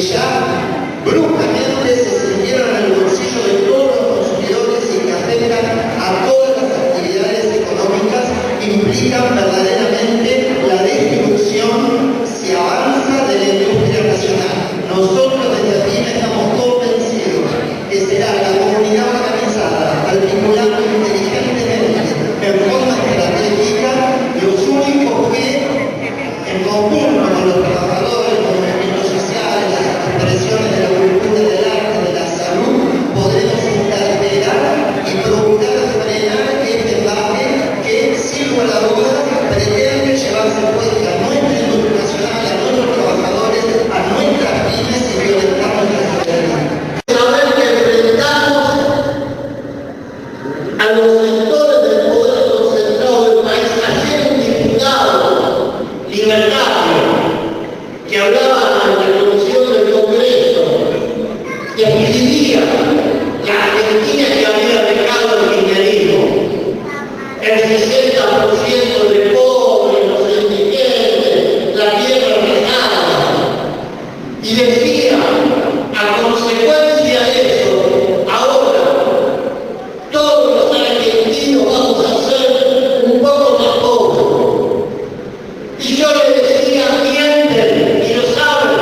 ya bruscamente se sintieron en el bolsillo de todos los consumidores y que afectan a todas las actividades económicas, implican verdaderamente la destrucción si avanza de la industria nacional. Nosotros desde aquí estamos convencidos que será la comunidad organizada, articulando inteligentemente, en forma estratégica, los únicos que, en conjunto con los trabajadores, los movimientos sociales, las expresiones de la cultura, del arte, de la salud, podremos interpelar y procurar frenar este embate que, sin lugar a dudas, pretende llevarse puesta a nuestra industria nacional, a nuestros trabajadores, a nuestras pymes y violentar nuestra soberanía. Saber que enfrentamos a los sectores del poder concentrado del país. Ayer un diputado libertario que hablaba en la comisión del Congreso describía la Argentina que había dejado el kirchnerismo, el 60% de pobres, los indigentes, la tierra rajada, y decía, a consecuencia de eso, ahora todos los argentinos vamos a ser un poco más pobres. Y yo le decía, mienten y lo saben.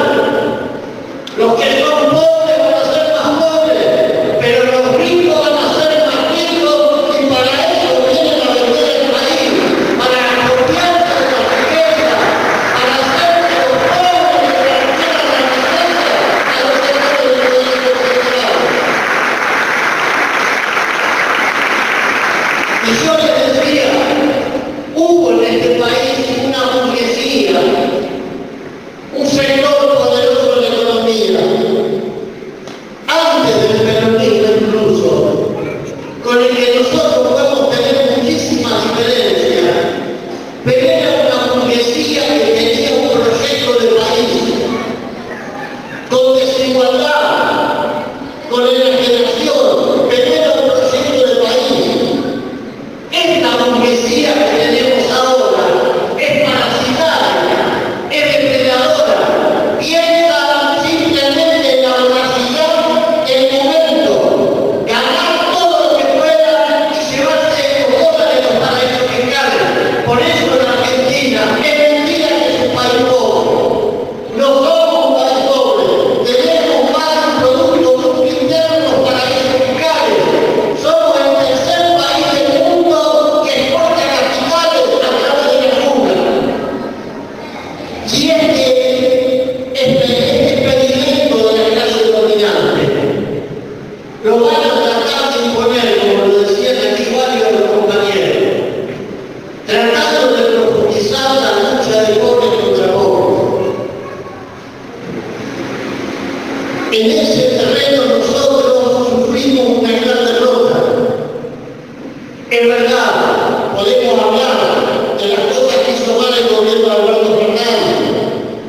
Los que son pobres van a ser más pobres, pero los ricos van a ser más ricos, y para eso vienen a vender el país, para apropiarse de la riqueza, para hacer que los pobres le transfieran la riqueza a los sectores del poder concentrado. Y yo les decía, hubo en este país una burguesía, un sector poderoso de la economía, antes del peronismo incluso, con el que nosotros podemos tener muchísimas diferencias, pero era una burguesía que tenía un proyecto de país, con desigualdad, con enajenación, pero era un proyecto de país. Esta burguesía que tenemos ahora es parasitaria, es depredadora, piensa simplemente en la voracidad del momento, ganar todo lo que pueda y llevarse los dólares de los paraísos fiscales. Por eso en Argentina es mentira que es un país pobre. No somos un país pobre, tenemos más de un producto bruto interno en los paraísos fiscales. Somos el tercer país del mundo que exporta capitales a través de la fuga. Y este experimento de la clase dominante lo van a tratar de imponer, como lo decían aquí varios de los compañeros, tratando de profundizar la lucha de pobres contra pobres. En ese terreno nosotros sufrimos una gran derrota. Es verdad, podemos hablar de las cosas que hizo mal el gobierno de Alberto Fernández,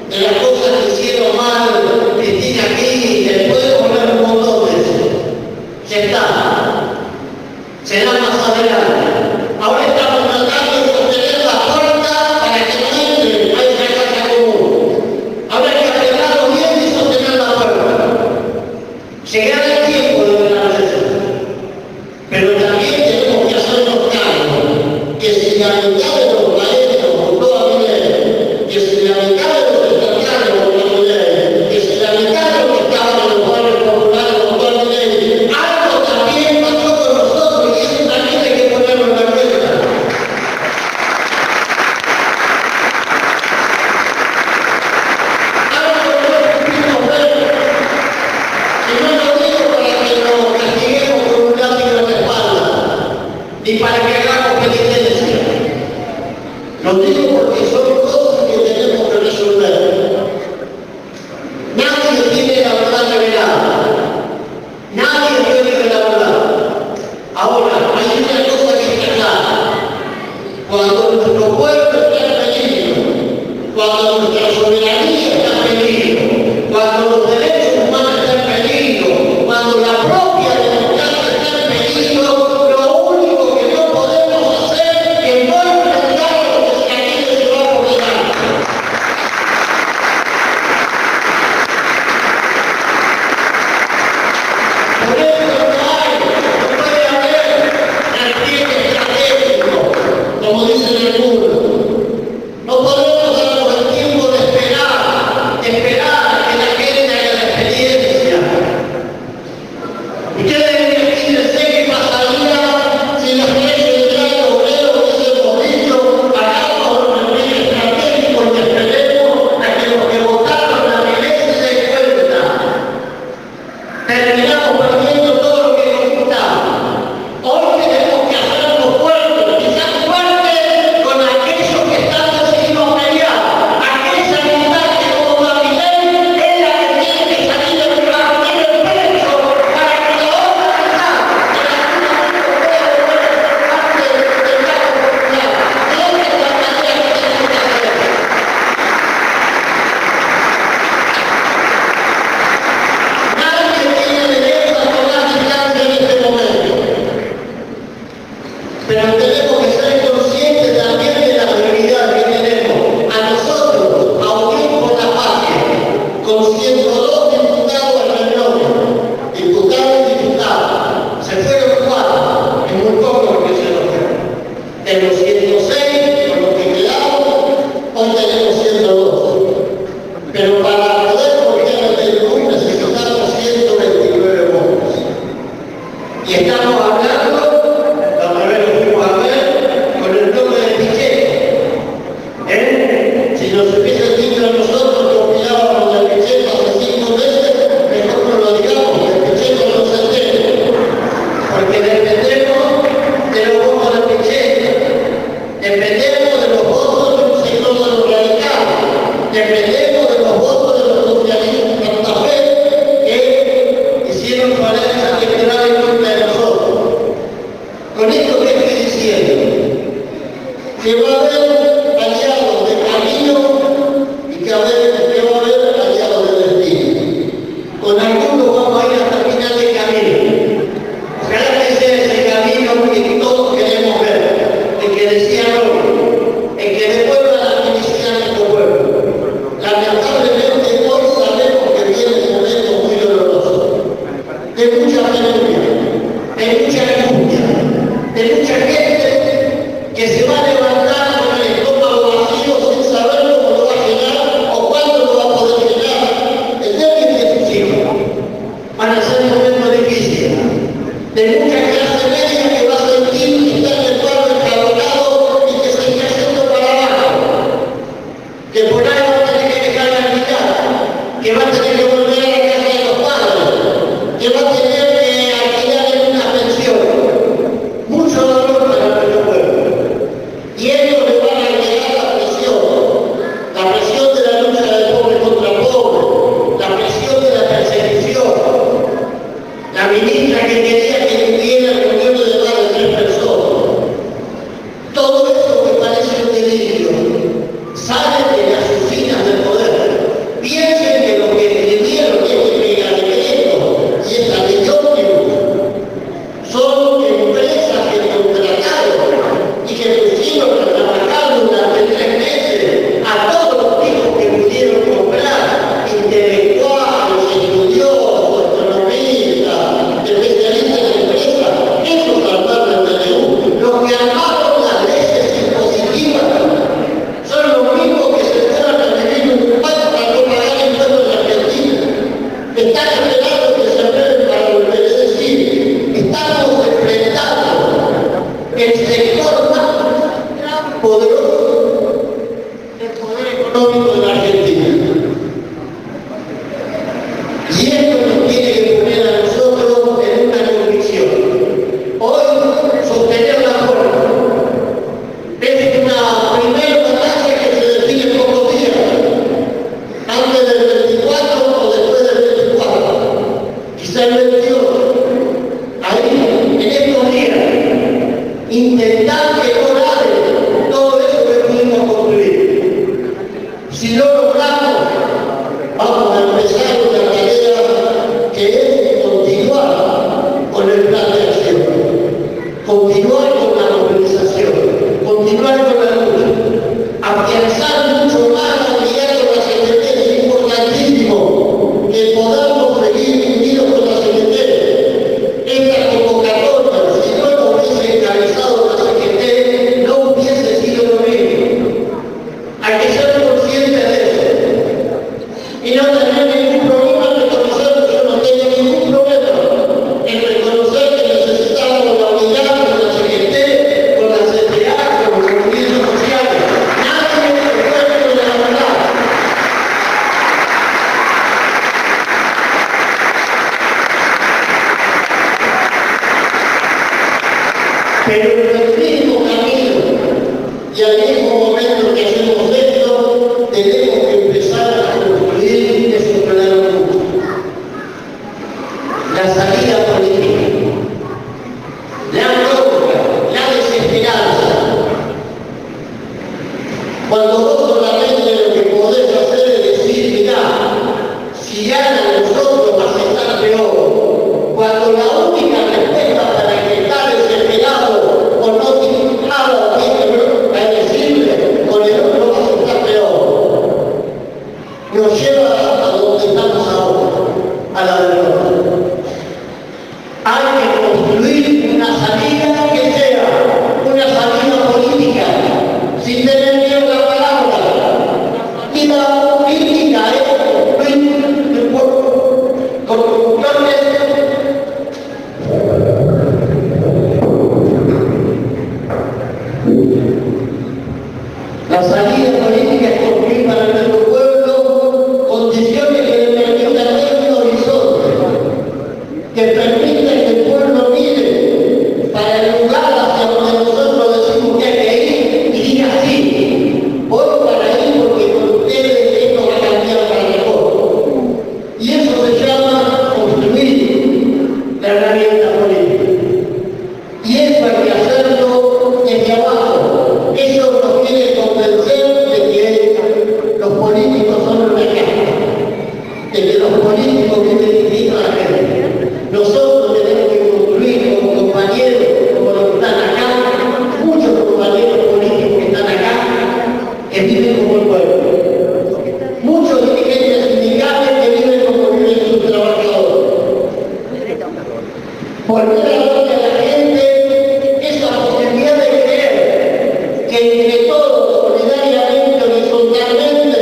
de las cosas que hicieron mal Cristina Kirchner, podemos hablar un montón de eso. Ya está. Será más adelante. Ahora estamos tratando de sostener la puerta para que no entren a esa casa común. Ahora hay que apretarlo bien y sostener la puerta. Llegará el tiempo de ganar eso. Pero también tenemos que hacernos cargo que si la mitad de los maestros votó a Milei, que si la mitad de los estudiantes votó a Milei, que si la mitad de los que estaban en los barrios populares votó a Milei, algo también pasó con nosotros y eso también hay que ponerlo en la cuenta. Algo que no pudimos ver, y no lo digo para que nos castiguemos con un látigo en la espalda, ni para que hagamos penitencia. Lo digo porque son cosas que tenemos que resolver. Nadie tiene la verdad revelada. Nadie tiene la verdad. Ahora, hay una cosa que está clara. Cuando nuestro pueblo está en peligro, cuando nuestra soberanía está en peligro, cuando los derechos humanos están en peligro, cuando la propia democracia está en peligro, lo único que no podemos hacer es no enfrentar a lo que se quiere llevar por delante. pero para poder volver del Perú necesitamos 129 votos. Y estamos hablando, la otra vez lo fuimos a ver, con el nombre de Pichetto. Si nos hubiesen dicho a nosotros que opinábamos de Pichetto hace 5 meses, mejor no lo digamos, que Pichetto no se entiende. Porque dependemos de los votos de Pichetto, dependemos de los votos de un sector de los radicales, dependemos de los votos de los socialistas de Santa Fe que hicieron su alianza electoral en contra de nosotros. Con esto que estoy diciendo, que va a haber aliados de camino y que va a haber aliados de destino. Con algunos vamos a ir hasta el final del camino. Ojalá que sea ese camino que todos queremos ver, el que decía no, el que devuelva la felicidad a nuestro pueblo. Lamentablemente hoy sabemos que viene un momento muy doloroso, de mucha penuria, de mucha angustia, de mucha gente que se va a levantar con el estómago vacío sin saber cómo lo va a llenar o cuándo lo va a poder llenar. El débil de sus hijos van a ser momentos difíciles, de mucha clase media que va a sentir que está en el cuadro encabronado y que se está yendo para abajo, que por ahí va a tener que dejar la mitad, que va a tener que volver a la casa de los padres, que va a tener que alquilar en una pensión. Mucho dolor para nuestro pueblo. Y ellos le van a agregar la presión de la lucha de pobre contra pobre, la presión de la persecución. La ministra que quería que hubiera reuniones de más de 3 personas. Todo eso me parece un delirio. Sale de las oficinas del poder. Piensen que lo que escribieron este megadecreto y esta ley ómnibus son empresas que contrataron y que pusieron a trabajar durante 3 meses a todos los hijos que pudieron comprar, intelectuales, estudiosos, economistas, especialistas en empresas. Esos armaron el PNU. Los que armaron las leyes impositivas son los mismos que se fueron a vivir un país para no pagar impuestos en Argentina. Están esperando que se aprueben para volver. Es decir, estamos enfrentando el sector más poderoso del poder económico de la Argentina. Y esto nos tiene que poner a nosotros en una convicción. Hoy, sostener la forma es una primera batalla que se define en pocos días, antes del 24 o después del 24, quizá el 22. Ahí, en estos días, intentar mejorar todo eso que pudimos construir. Si no logramos, vamos a empezar una tarea que es continuar con el plan de acción, continuar con la movilización, continuar con la lucha, afianzar mucho más la unidad con la CGT. Es importantísimo que podamos seguir unidos con la CGT. Esta convocatoria, si no lo hubiese encabezado la CGT, no hubiese sido lo mismo. Hay que ser conscientes de eso. Y no tener ningún problema en reconocerlo. Yo no tengo ningún problema en reconocer que necesitamos la unidad con la CGT, con la CTA, con los movimientos sociales. Nadie me recuerda de la verdad. Pero en el mismo camino y al mismo momento que hacemos esto, tenemos que empezar a construir esos planos juntos. La salida política, la bronca, la desesperanza. Cuando vos solamente lo que podés hacer es decir, mirá, si ganan nosotros vas a estar peor. Cuando la única respuesta para el que está desesperado o no tiene nada a decirle, con el otro vas a estar peor. Nos lleva a donde estamos ahora, a la derrota. Hay que construir una salida que sea una salida política, sin tener miedo a la palabra. Y la política es de que los políticos viven distintos a la gente. Nosotros tenemos que construir con compañeros como los que están acá, muchos compañeros políticos que están acá, que viven como el pueblo. Muchos dirigentes sindicales que viven como viven sus trabajadores. Volver a darle a la gente esa posibilidad de creer que entre todos, solidariamente, horizontalmente,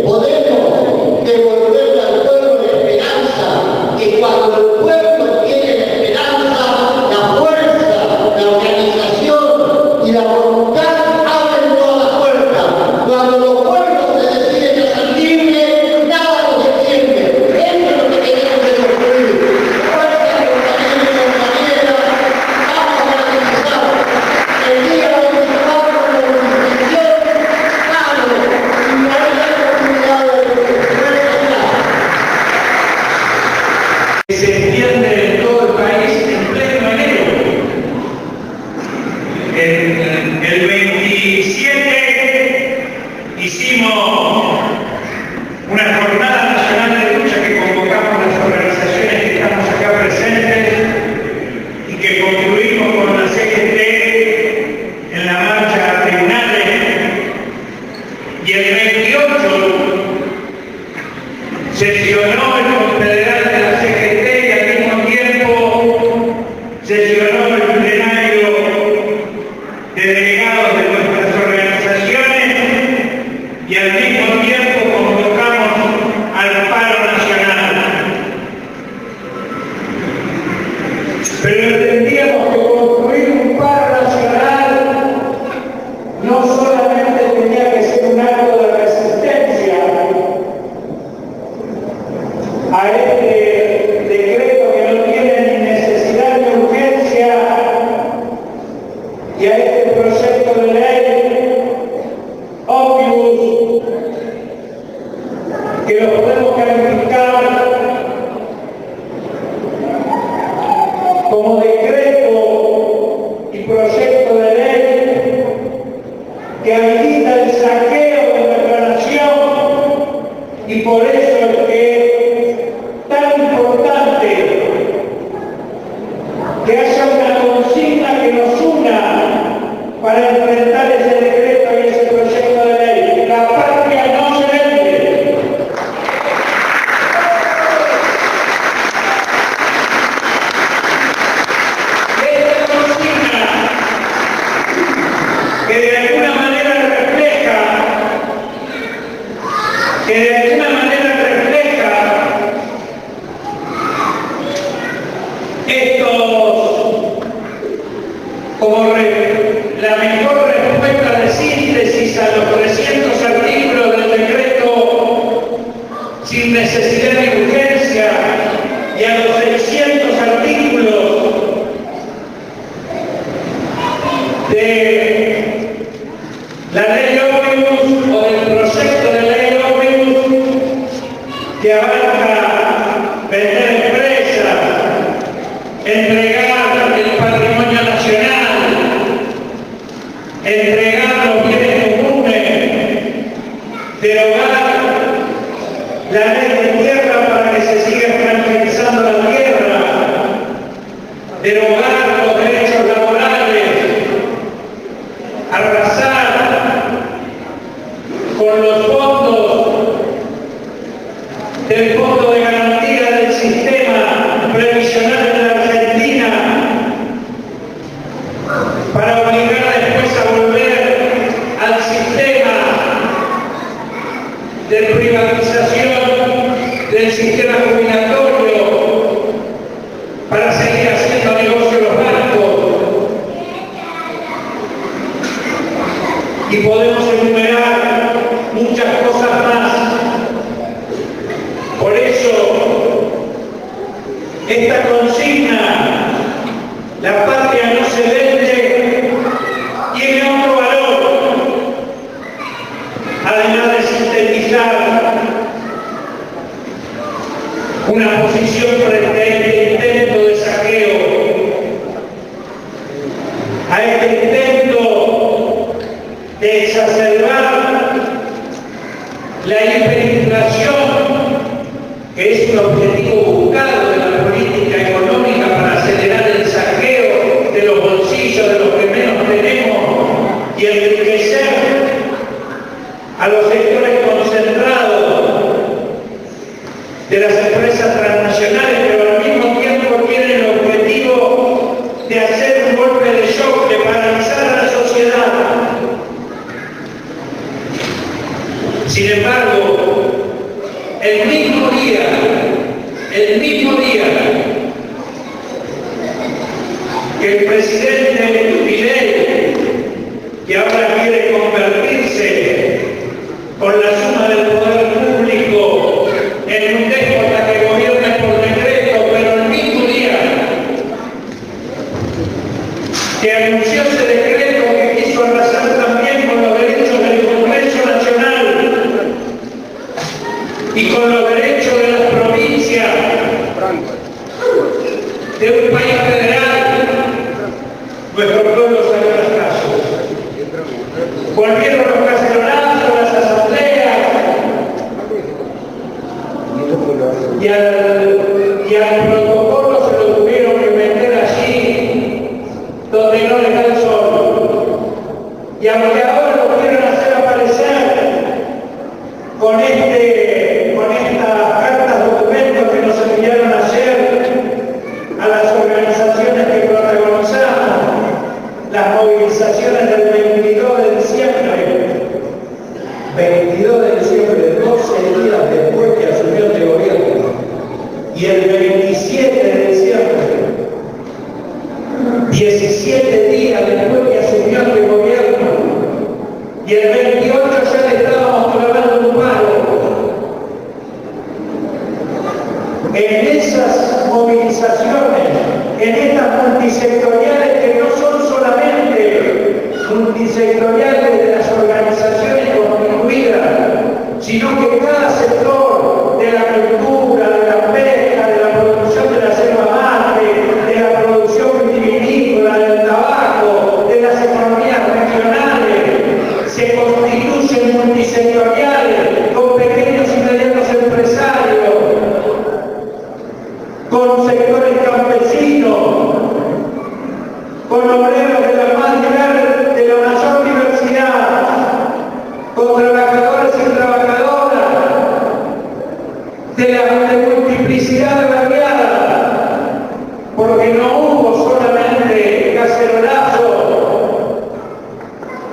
podemos devolverle al pueblo la esperanza, que cuando el pueblo tiene la esperanza, la fuerza, la organización y la voluntad abren todas las puertas. Cuando los pueblos se deciden a ser libres, nada los detiene. Eso es lo que tenemos que construir. Fuerza, compañeros y compañeras, vamos a garantizar el día 24 de la movilización, claro, y no hay la oportunidad de realizar. Se extiende en todo el país en pleno enero. El 27 hicimos una jornada nacional de lucha que convocamos las organizaciones que estamos acá presentes y que concluimos con la CGT en la marcha a tribunales. Y el 28 sesionó el confederal de la CGT y al mismo tiempo sesionó el plenario de delegados de nuestras organizaciones y al mismo tiempo convocamos al paro nacional. Pero entendíamos que construir un paro nacional no solamente tenía que ser un acto de resistencia a este decreto que no tiene ni necesidad ni urgencia y a este proyecto de ley ómnibus que lo podemos calificar como decreto y proyecto de ley que habilita el saqueo de nuestra nación, y por eso es que es tan importante que haya una consigna que nos una para enfrentar ese decreto y ese proyecto de ley. La patria no se vende. Esta consigna que de alguna manera refleja como la mejor respuesta de síntesis a los 300 artículos del decreto sin necesidad de urgencia y a los 600 artículos de la ley ómnibus o del proyecto de ley ómnibus que abarca vender empresas, entregar el patrimonio nacional, entregar los bienes comunes, derogar la ley de tierra para que se siga franquizando la tierra, derogar los derechos laborales, arrasar con los fondos del Fondo de Garantía del Sistema Previsional de la Argentina para obligar después a volver al sistema de privatización del sistema jubilatorio para seguir haciendo negocio los bancos. Y podemos enumerar muchas cosas más. Por eso, esta consigna, la patria no se vende, tiene otro valor, además de sintetizar una posición frente a este intento de saqueo, a este intento de exacerbar la hiperinflación que el objetivo buscado de la política económica para acelerar el saqueo de los bolsillos de los que menos tenemos y enriquecer a los sectores concentrados de las empresas transnacionales, pero al mismo tiempo tiene el objetivo de hacer un golpe de shock, de paralizar a la sociedad. Sin embargo, el mismo día que el presidente Milei, que ahora quiere convertirse con la suma del poder público en un déspota que gobierna por decreto, pero el mismo día que anunció ese decreto que quiso arrasar también con los derechos del Congreso Nacional y con los derechos de las provincias de un país federal, nuestro pueblo salió a las calles. Volvieron los cacerolazos, las asambleas, y al protocolo se lo tuvieron que meter allí donde no les da el sol. Y aunque ahora lo quieren hacer aparecer con estas cartas documentos que nos enviaron ayer a las organizaciones que protagonizamos las movilizaciones del 22 de diciembre, 12 días después que asumió este gobierno, y el 27 de diciembre, 17 días después que asumió este gobierno, y el 28 ya le estábamos clavando un palo. En esas movilizaciones, en estas multisectoriales que no son solamente multisectoriales de las organizaciones constituidas, sino que cada sector de la cultura, de la pesca, de la producción de la selva mate, de la producción vitivinícola, del tabaco, de las economías regionales, se constituyen multisectoriales con pequeños y medianos empresarios, con sectores campesinos, con obreros de la mayor diversidad, con trabajadores y trabajadoras de multiplicidad variada, porque no hubo solamente cacerolazo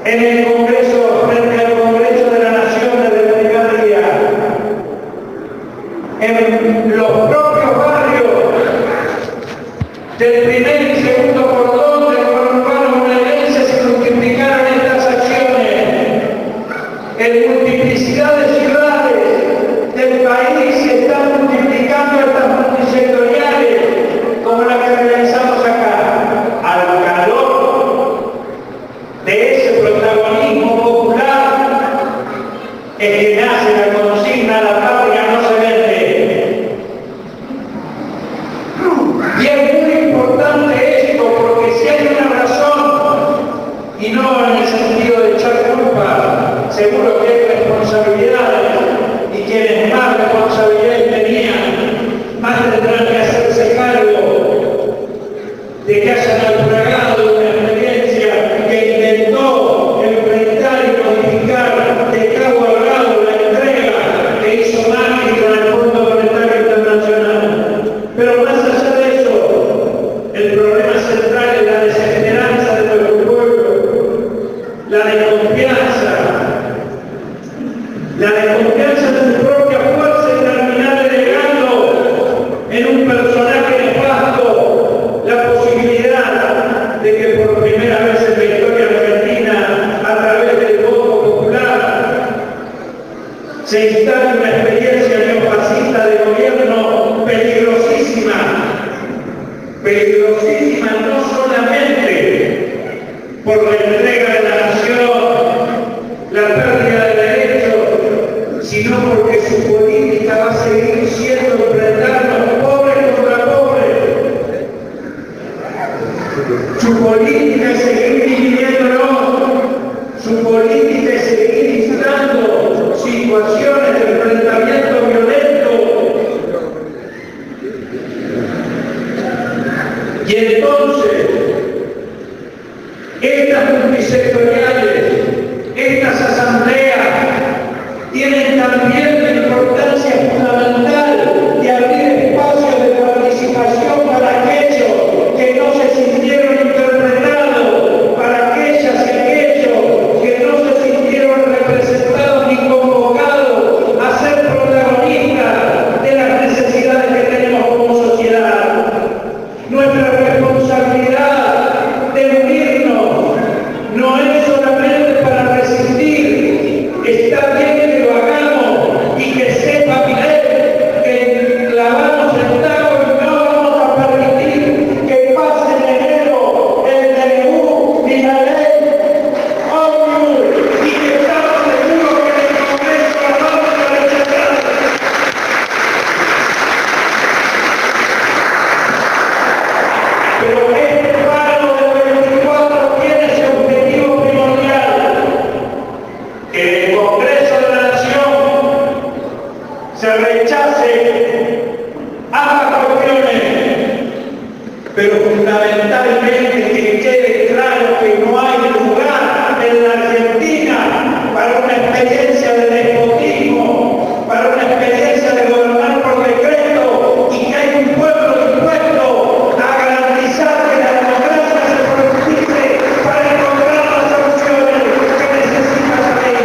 en el Congreso, frente al Congreso de la Nación desde el primer día. En los propios barrios del primer y segundo cordón del conurbano bonaerense se multiplicaron estas acciones. En multiplicidad de ciudades del país se están multiplicando estas multisectoriales como la que realizamos acá, al calor de ese protagonismo popular es que nace la consigna "la patria no se vende". Y es muy importante esto porque si hay una razón, y no en el sentido de echar culpa, seguro que hay responsabilidades, y quienes más responsabilidades tenían, más tendrán que hacerse cargo de que hayan naufragado una experiencia que intentó enfrentar y modificar de cabo a rabo la entrega que hizo Macri con el Fondo Monetario Internacional. Pero más allá de eso, el problema central es la desesperanza de nuestro pueblo, la desconfianza de su propia fuerza y terminar delegando en un entonces, estas multisectoriales, estas asambleas, tienen también la importancia fundamental de abrir espacios de participación para aquellos que no se sintieron interpretados, para aquellas y aquellos que no se sintieron representados ni convocados a ser protagonistas de las necesidades que tenemos como sociedad. Nuestra responsabilidad de unirnos no es solamente para resistir, está bien que lo hagamos y que sepa Milei que clavamos el taco y no vamos a permitir que pase en enero el DNU ni la ley ómnibus y que estamos seguros que en el Congreso la vamos a rechazar. Pero este paro del 24 tiene ese objetivo primordial, que en el Congreso de la Nación se rechace ambas cuestiones, pero fundamentalmente que quede claro que no hay lugar en la Argentina para una experiencia de despotismo, para una experiencia de gobernar por decreto, y que hay un pueblo dispuesto a garantizar que la democracia se profundice para encontrar las soluciones que necesita esa ley.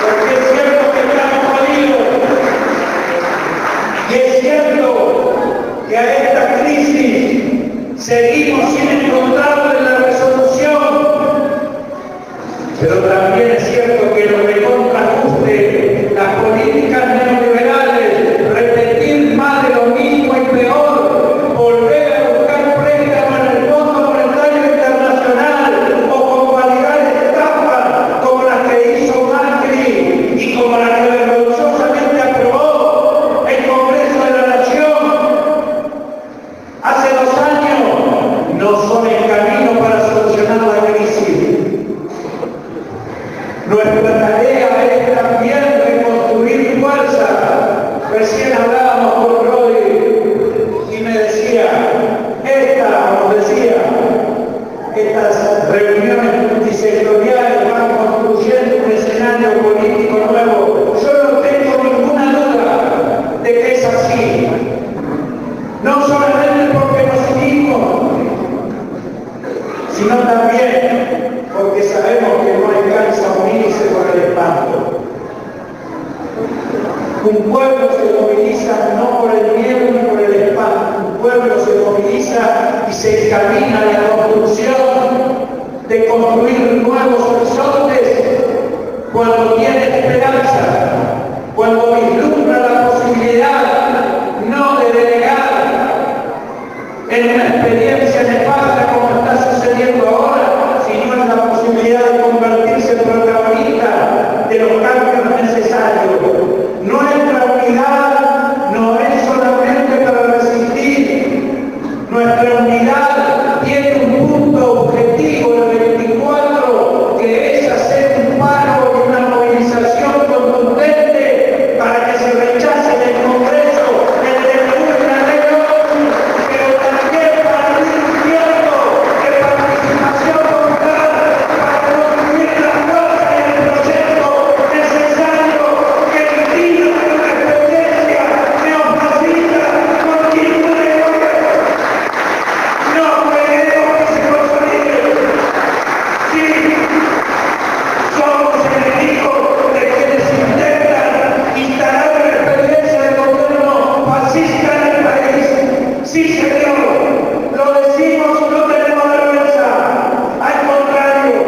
Porque es cierto que estamos jodidos, y es cierto que a esta crisis seguimos sin encontrarle la resolución, pero también es cierto que lo que contrajuste las políticas neoliberales, repetir más de lo mismo y peor, volver a buscar préstamos en el Fondo Monetario Internacional o convalidar estafas como las que hizo Macri y como las que vergonzosamente aprobó el Congreso de la Nación hace 2 años, no son el camino para solucionar la crisis. Nuestra tarea es también reconstruir fuerza. Recién hablábamos con Roy y me decía, estas reuniones multisectoriales van construyendo un escenario político nuevo. Yo no tengo ninguna duda de que es así. No solamente porque nos unimos, sino también porque sabemos que no alcanza a unirse con el espanto. Un pueblo se moviliza no por el miedo ni por el espanto. Un pueblo se moviliza y se encamina a la construcción de construir nuevos horizontes cuando tiene esperanza, cuando vislumbra la posibilidad no de delegar en una experiencia nefasta como está sucediendo ahora, sino en la posibilidad de convertirse en protagonista de los cambios necesarios. Nuestra unidad no es solamente para resistir, nuestra unidad tiene un punto objetivo el 24, que es hacer un paro y una movilización contundente para que se rechace en el Congreso el DNU y la ley ómnibus, pero también para ir un tiempo de participación popular para construir la fuerza y el proyecto necesario que impida que una experiencia neofascista continúe. No queremos que se consolide. Sí, somos enemigos de quienes intentan instalar una experiencia de gobierno fascista en el país. Sí, señor, lo decimos y no tenemos vergüenza. Al contrario,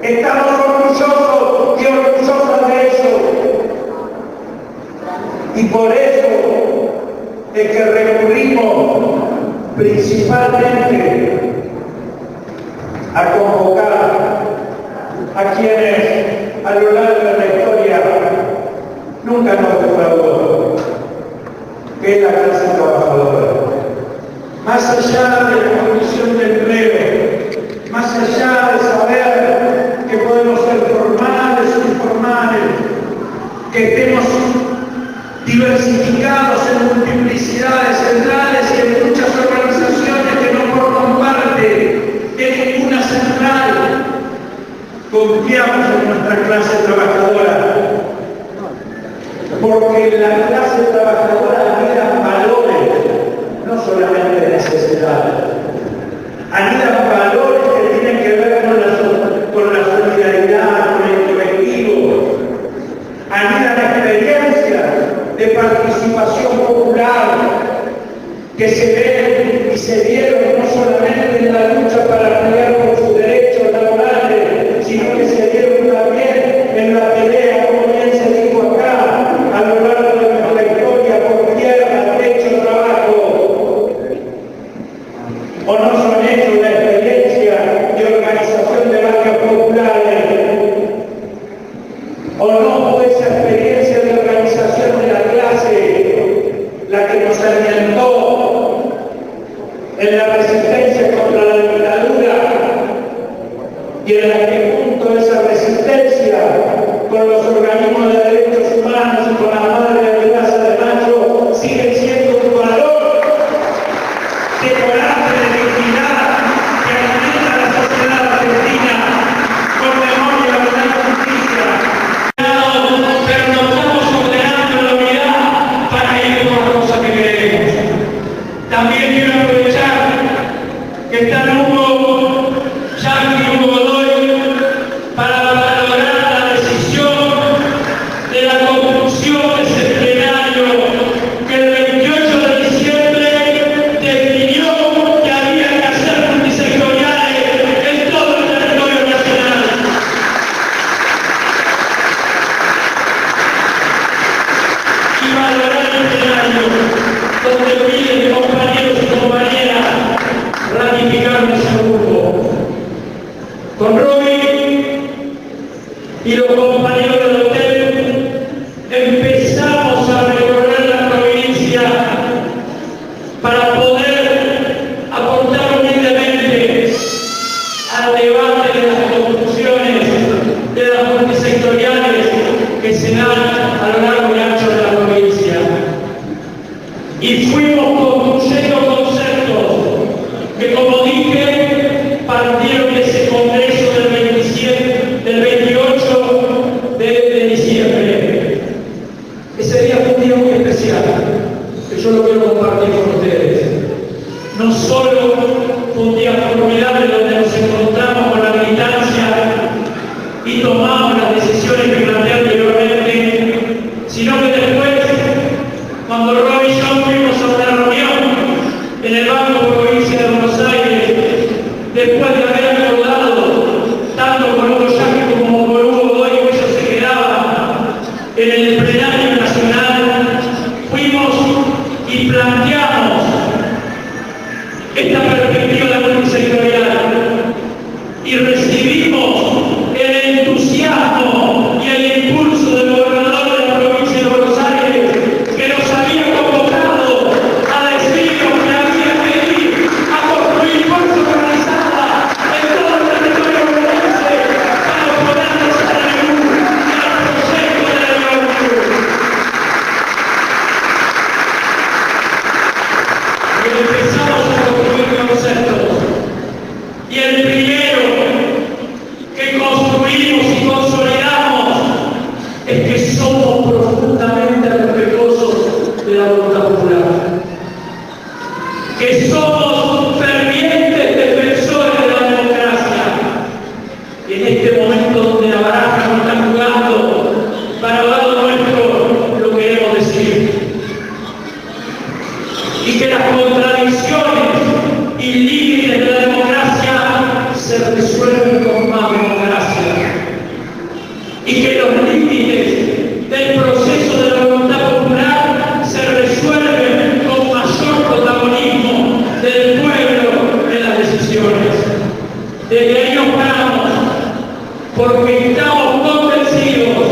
estamos orgullosos y orgullosas de eso. Y por eso es que recurrimos principalmente a convocar a quienes a lo largo de la historia nunca nos defraudó, que es la clase trabajadora. Más allá de la condición de empleo, más allá de saber que podemos ser formales o informales, que estemos diversificados en multiplicidad universidades centrales y en muchas organizaciones que no forman parte de ninguna central. Confiamos en nuestra clase trabajadora, porque la clase trabajadora anida valores, no solamente necesidades, anida valores que tienen que ver con la solidaridad, con el colectivo, anidan experiencias de participación popular que se ven y se vieron no solamente en la lucha para pelear por sus derechos laborales, sino que se vieron también en la pelea, como bien se dijo acá, a lo largo de nuestra historia por tierra, techo, trabajo. ¿O no son ellos la experiencia de organización de barrios populares? ¿O no fue esa experiencia de organización de la clase la que nos alimentó en la resistencia contra la dictadura y en la que junto a esa resistencia con los organismos de derechos humanos y con la madre de Plaza de Mayo siguen siendo un valor de coraje, de dignidad que alimenta a la sociedad argentina con memoria, verdad y justicia? Pero nos estamos ordenando la unidad para ir por la cosa que queremos. También quiero aprovechar que están Hugo Yaqui y Hugo Godoy para valorar la decisión de la construcción de ese plenario que el 28 de diciembre definió que había que hacer multisectoriales en todo el territorio nacional. Y valorar el plenario donde miles compañeros y compañeras ratificaron ese grupo. Con Romy y los compañeros del hotel empezamos a recorrer la provincia para poder aportar humildemente al debate de las construcciones de las multisectoriales que se dan a lo largo y ancho de la provincia. Y fuimos construyendo conceptos que, como dije, partieron de ese congreso del 28 de diciembre. Ese día fue un día muy especial, que yo lo quiero compartir con ustedes. No solo fue un día formidable donde nos encontramos con la militancia y tomamos las decisiones que planteé anteriormente, sino que después, cuando Roy y yo fuimos a una reunión en el Banco Provincia de Buenos Aires, después de haber acordado, tanto con Hugo Yaqui como con Hugo Godoy, que ellos se quedaban en el plenario nacional, fuimos y planteamos esta perspectiva de multisectorial y recibimos el entusiasmo y el impulso del gobernador de la provincia de Buenos Aires, que nos había convocado a decirnos que había que ir a construir fuerza organizada en todo el territorio bonaerense para oponernos a la LUC y al proyecto de la LUC. Y empezamos a construir conceptos. Y el primero que construimos y consolidamos es que somos profundamente respetuosos de la voluntad popular, que somos fervientes defensores de la democracia. Y en este momento donde la baraja nos está jugando para lado nuestro, lo queremos decir. Y que las contradicciones y límites de la democracia se resuelven con más democracia. Y que los límites del proceso de la voluntad popular se resuelven con mayor protagonismo del pueblo en las decisiones. Desde ahí nos paramos, porque estamos convencidas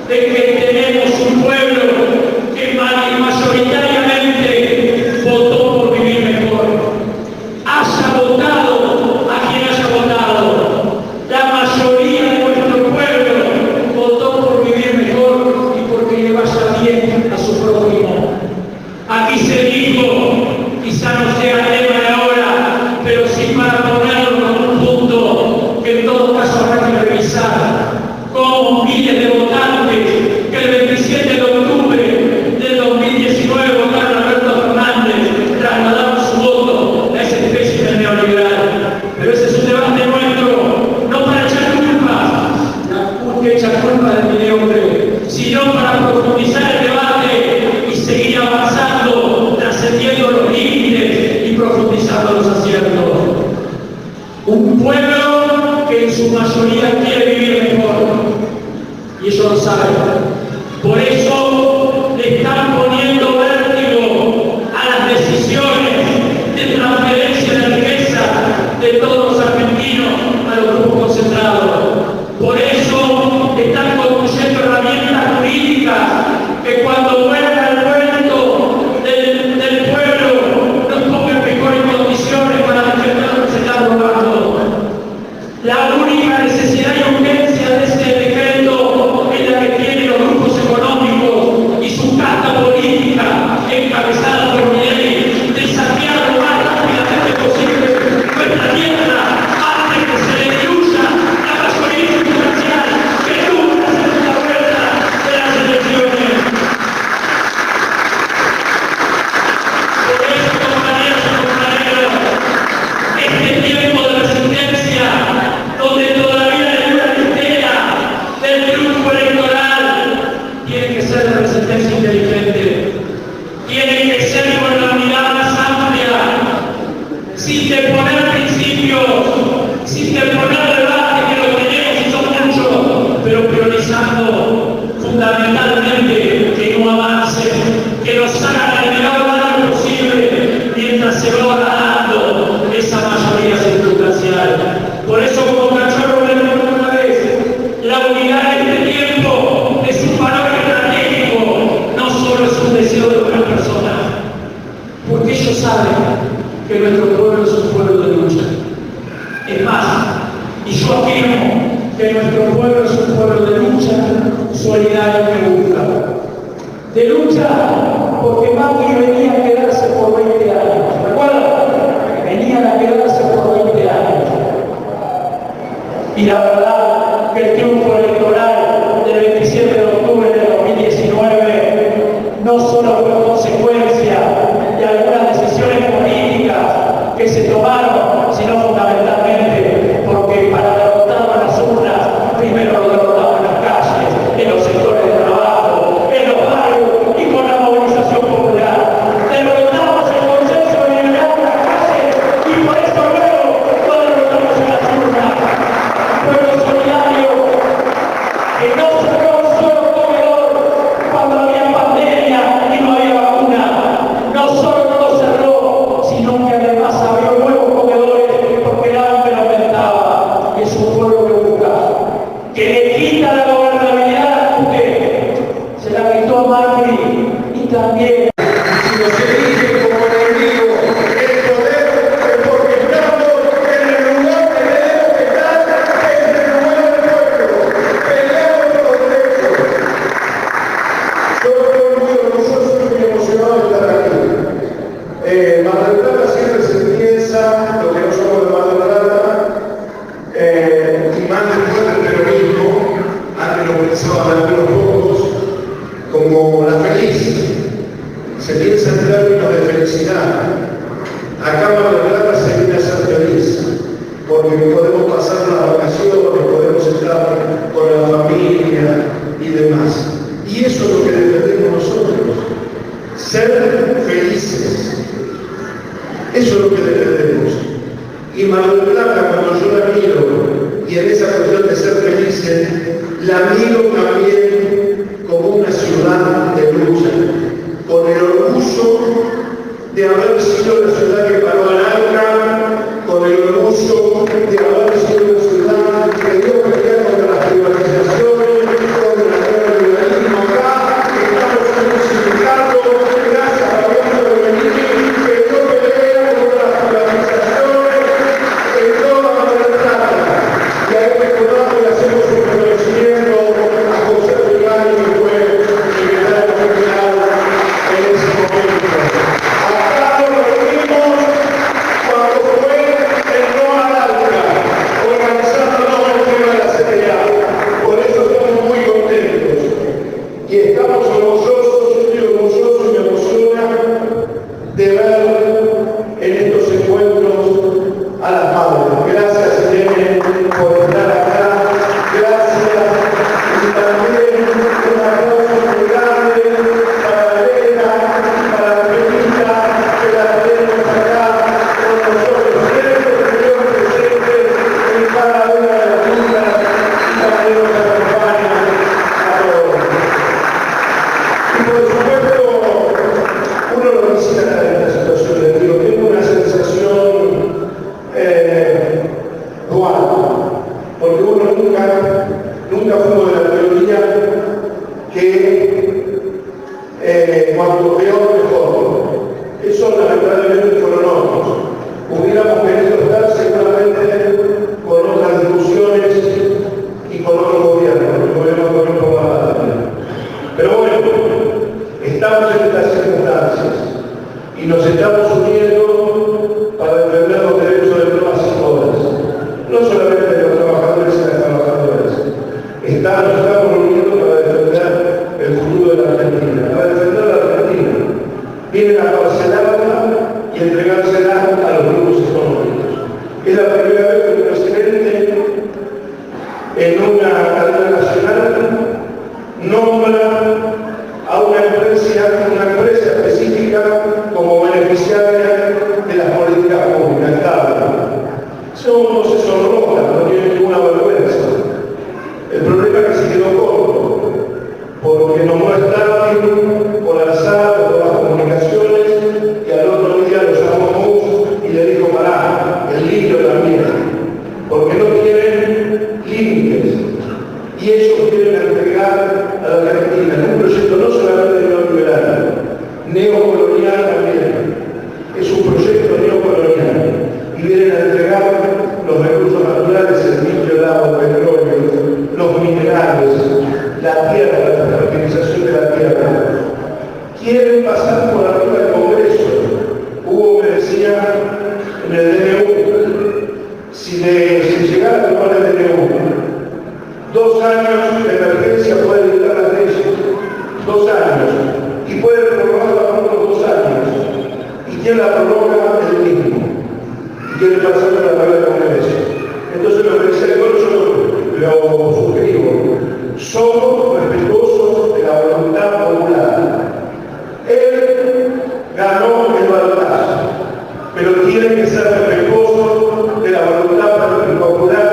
de que tenemos un pueblo que mayoritariamente votó por vivir mejor. Haya votado a quien haya votado, la mayoría de nuestro pueblo votó por vivir mejor y porque pensar cómo miles de votantes que el 27 de octubre del 2019 votaron a Alberto Fernández trasladaron su voto a esa especie de neoliberal. Pero ese es un debate nuestro, no para echar culpas, que echa culpa del mediocre, sino para profundizar el debate y seguir avanzando, trascendiendo los límites y profundizando los aciertos. Un pueblo que en su mayoría quiere vivir mejor, y ellos lo saben. Por eso le están poniendo vértigo a las decisiones de transferencia de riqueza de todos los argentinos a los grupos concentrados. Por eso están construyendo herramientas jurídicas que cuando vuelvan al cuento del pueblo nos pongan mejores condiciones para defender lo que se está robando. La única necesidad y urgencia de este decreto es la que tienen los grupos económicos y su casta política encabezada por Milei, desafiar lo más rápidamente posible nuestra tierra antes que se le diluya la mayoría sustancial que tuvo la segunda vuelta de las elecciones. Por eso, compañeros y compañeras, este tiempo de resistencia, donde todavía hay una estela del triunfo electoral, tiene que ser de resistencia inteligente, tiene que ser con la mirada más amplia, sin deponer principios, sin deponer debates que lo tenemos y son muchos, pero priorizando fundamentalmente que no avancen, que nos hagan el menor daño posible mientras se va ganando esa mayoría circunstancial. Por eso, como Cachorro me dijo una vez, la unidad en este tiempo es un valor estratégico, no solo es un deseo de buenas personas, porque ellos saben que nuestro pueblo es un pueblo de lucha. Es más, y yo afirmo que nuestro pueblo es un pueblo de lucha solidario que busca. De lucha porque Macri venía a quedarse por 20 años. ¿Recuerdan? Venían a quedarse por 20 años. Y la verdad que el triunfo electoral del 27 de octubre de 2019 no solo fue consecuencia de algunas decisiones políticas que se tomaron, sino fundamentalmente porque para derrotarlo en las urnas, primero lo derrotamos en las calles, en los sectores de trabajo, en los barrios y con la movilización popular. Derrotamos el consenso liberal en las calles y por eso luego lo derrotamos en las urnas. Pueblo solidario que no cerró un solo comedor cuando había pandemia y no había vacuna. No solo no lo cerró, sino que además abrió nuevos comedores porque el hambre aumentaba. Y es un pueblo que busca, que le quita la gobernabilidad a Duque, se la quitó a Macri y también. Si nos eligen como enemigo el poder, es porque estamos en el lugar que debemos estar, que es el lugar del pueblo. Peleamos por los derechos. Yo estoy muy orgulloso y emocionado de estar aquí. Mar del Plata siempre se piensa, lo que no somos de Mar del Plata, y más después del terrorismo, antes lo pensaban algunos pocos, como la feliz. Se piensa en términos de felicidad. Acá Mar del Plata se viene a ser feliz, porque podemos pasar las vacaciones, podemos estar con la familia y demás. Y eso es lo que defendemos nosotros, ser felices. Eso es lo que defendemos. Y Mar del Plata, cuando yo la miro, y en esa cuestión de ser felices, la miro también como una ciudad de lucha, con el orgullo de haber sido la ciudad que paró a Arca, con el orgullo de haber sido la ciudad que dio pelea contra las privatizaciones, contra el neoliberalismo acá, estamos en un sindicato, gracias a Roberto Benigni, que dio pelea contra las privatizaciones en toda Mar del Plata. Y ahí recordamos y hacemos un reconocimiento a José Rivani, que fue secretario general en ese momento. Acá nos reunimos cuando fue el no al Arca, organizando el tema de la CTA. nunca fuimos de la teoría que cuanto peor mejor. Eso lamentablemente fueron otros. Hubiéramos querido estar seguramente con otras discusiones y con otros gobiernos, el gobierno con otro más. Pero bueno, estamos en estas circunstancias y nos estamos uniendo para defender los derechos de todas y todas, no solamente de los trabajadores y las trabajadoras. Nos estamos uniendo para defender el futuro de la Argentina, para defender la Argentina. Vienen a parcelarla y entregársela a los grupos económicos. Es la primera vez que el presidente en una cadena nacional nombra a una empresa específica como beneficiaria de las políticas públicas. Eso no se sonroja, no tiene ninguna vergüenza. El problema es que se quedó corto, porque nombró a Stalin por azar, por las comunicaciones, y al otro día lo llamó Mus y le dijo: pará, el litio también, porque no tienen límites. Y ellos quieren entregar a la Argentina en un proyecto no solamente neoliberal, neocolonial también. Es un proyecto neocolonial. Y vienen a entregar los recursos naturales, el litio, el agua, el petróleo, los minerales, la tierra, la fertilización de la tierra. Quieren pasar por arriba del Congreso. Hugo me decía en el DNU, si llegara a tomar el DNU, 2 años de emergencia puede dictar las leyes, 2 años, y puede prorrogarla por otros 2 años, y quien la prorroga el mismo, y quiere pasar por la tabla del Congreso. Entonces lo que decía, yo lo suscribo, somos respetuosos de la voluntad popular. Él ganó el balotaje, pero tiene que ser respetuoso de la voluntad popular,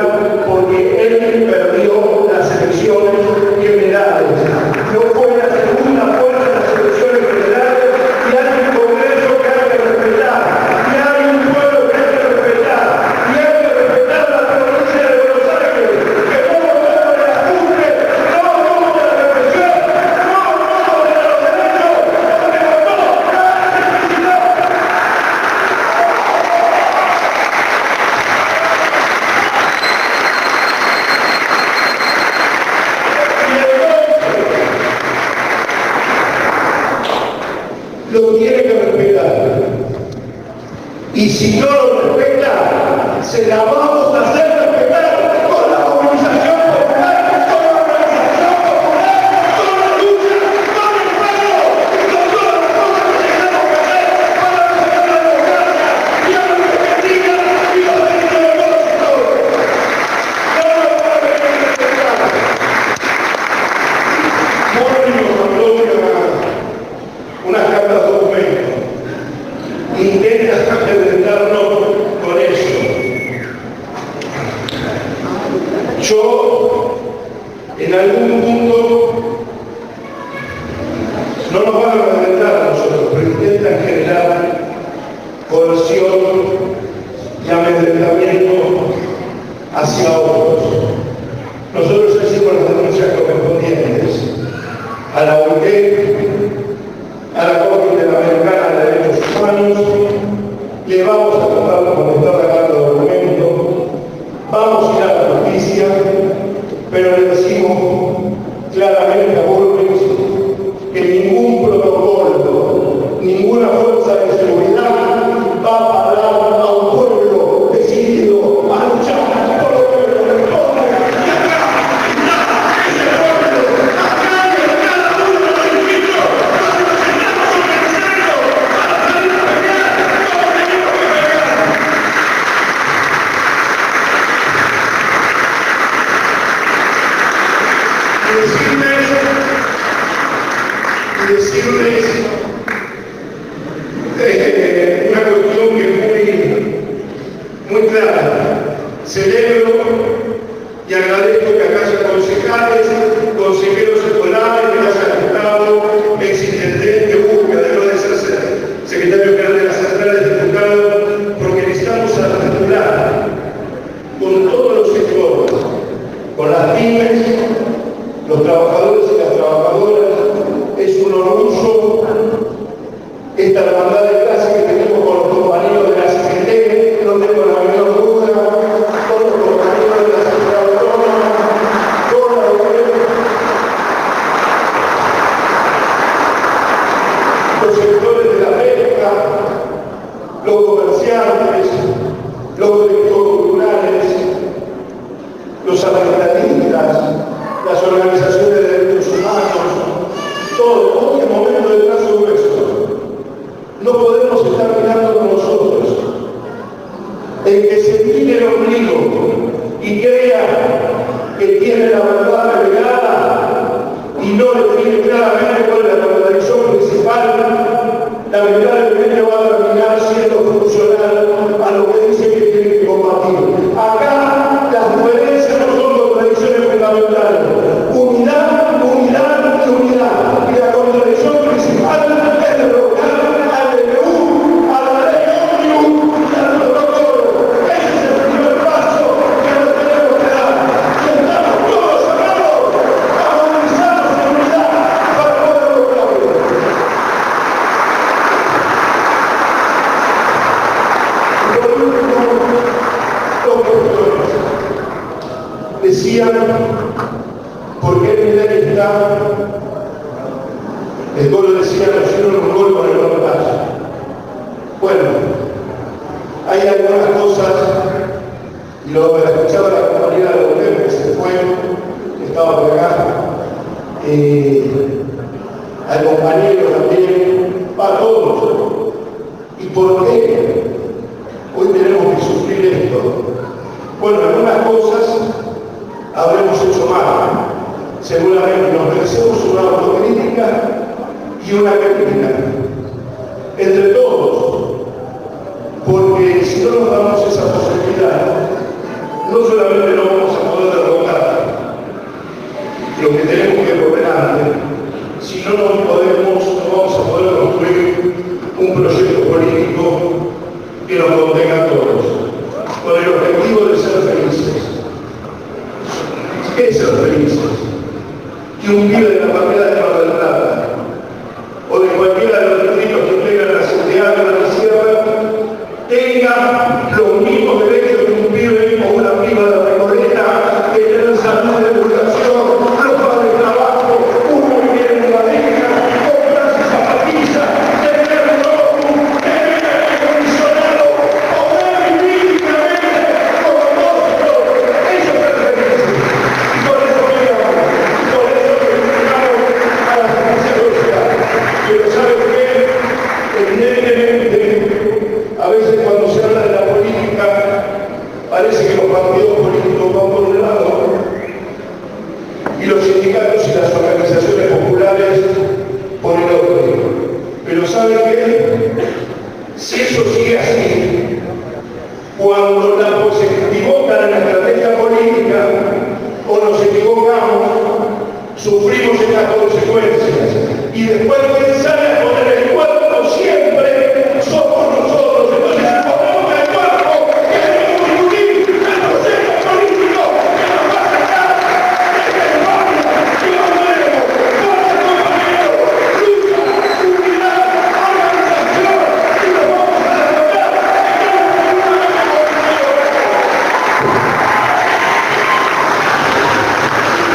porque él perdió las elecciones generales. No fue la segunda fuerza de las elecciones generales, y hay un Congreso que hay que respetar, y hay un pueblo que hay que respetar, y hay que respetar la provincia de Buenos Aires, que forma parte de la cumbre, no como de la represión, no como de los derechos, porque no lo tiene que respetar. Y si no lo respeta, se la vamos a hacer respetar con la movilización popular, con la organización popular, con la lucha, con el pueblo, y con todas las cosas que tengamos que hacer para defender la democracia y a la Argentina y los derechos de todos y todas. No lo vamos a respetar. Mori nos mandó unas cartas documento. Intenta amedrentarnos con eso. Yo, en algún punto, no nos van a amedrentar a nosotros, pero intentan generar coerción y amedrentamiento hacia otros. Nosotros hicimos las denuncias correspondientes a la OIT, a la Corte Interamericana de Derechos Humanos. Le vamos a contar cuando está sacando documentos, vamos a ir a la justicia, pero le decimos claramente a Burgos que ningún protocolo, ninguna fuerza de seguridad va a parar a un pueblo decidido a luchar por lo que le corresponde. Y acá, ese pueblo, acá y en cada uno de los ministros, nos estamos organizando para salir a pelear como tenemos que pelear. Y decirles una cuestión que es muy clara. Celebro y agradezco que acá haya concejales, consejeros escolares, que hayan estado, exintendente, además de ser secretario general de la Central de Diputados, porque necesitamos articular con todos los sectores, con pymes, los trabajadores y las trabajadoras. Es un orgullo esta hermandad de clase que tenemos con los compañeros de la CGT, no tengo la menor duda, con los compañeros de la Central Autónoma, con la los sectores de la pesca, los comerciantes, los colectivos culturales, los ambientalistas, las organizaciones de derechos humanos, todo. Hoy es momento de trazo grueso. No podemos estar mirando nosotros. El que se mire el ombligo y crea que tiene la verdad revelada y no define claramente cuál es la contradicción principal, lamentablemente va a terminar siendo funcional a lo que dice que tiene que combatir. Acá las diferencias no son contradicciones fundamentales. Unidad, unidad y unidad. Y la contradicción principal es derrocar al DNU, a la ley ómnibus y al protocolo. Ese es el primer paso que nos tenemos que dar. Y estamos todos llamados a movilizarnos en unidad para poder lograrlo. Por último, dos cuestiones. Decían, ¿por qué el Milei está? El gol decía, nos hicieron un gol con el pantalla. Bueno, hay algunas cosas, y lo escuchaba la compañera de Gobierno que se fue, que estaba por acá, al compañero también, para todos. ¿Y por qué hoy tenemos que sufrir esto? Bueno, algunas cosas habremos hecho mal. Seguramente nos merecemos una autocrítica y una crítica entre todos, porque si no nos damos esa posibilidad, no solamente no vamos a poder derrotar lo que tenemos que por delante, sino no vamos a poder construir un proyecto político que nos contenga a todos, con el objetivo de ser felices. ¿Qué es ser felices? Que un pibe de la familia de Mar del Plata o de cualquiera de los distritos que integran la seguridad de la sierra tenga los mismos derechos que un pibe o una piba de la Recoleta, que tener salud de educación, los padres de trabajo, uno que tiene una beca, comprarse zapatillas, tener un ojo, tener aire acondicionado, poder vivir dignamente como todos. Eso es ser felices. Y por eso llegamos, y por eso llegamos a la justicia social. Pero ¿saben qué? Evidentemente, a veces cuando se habla de la política, parece que los partidos políticos van por un lado y los sindicatos y las organizaciones populares por el otro. Pero ¿saben qué? Si eso sigue así, cuando se equivocan en la estrategia política o nos equivocamos, sufrimos estas consecuencias. Y después, ¿quién sale a poner el cuerpo?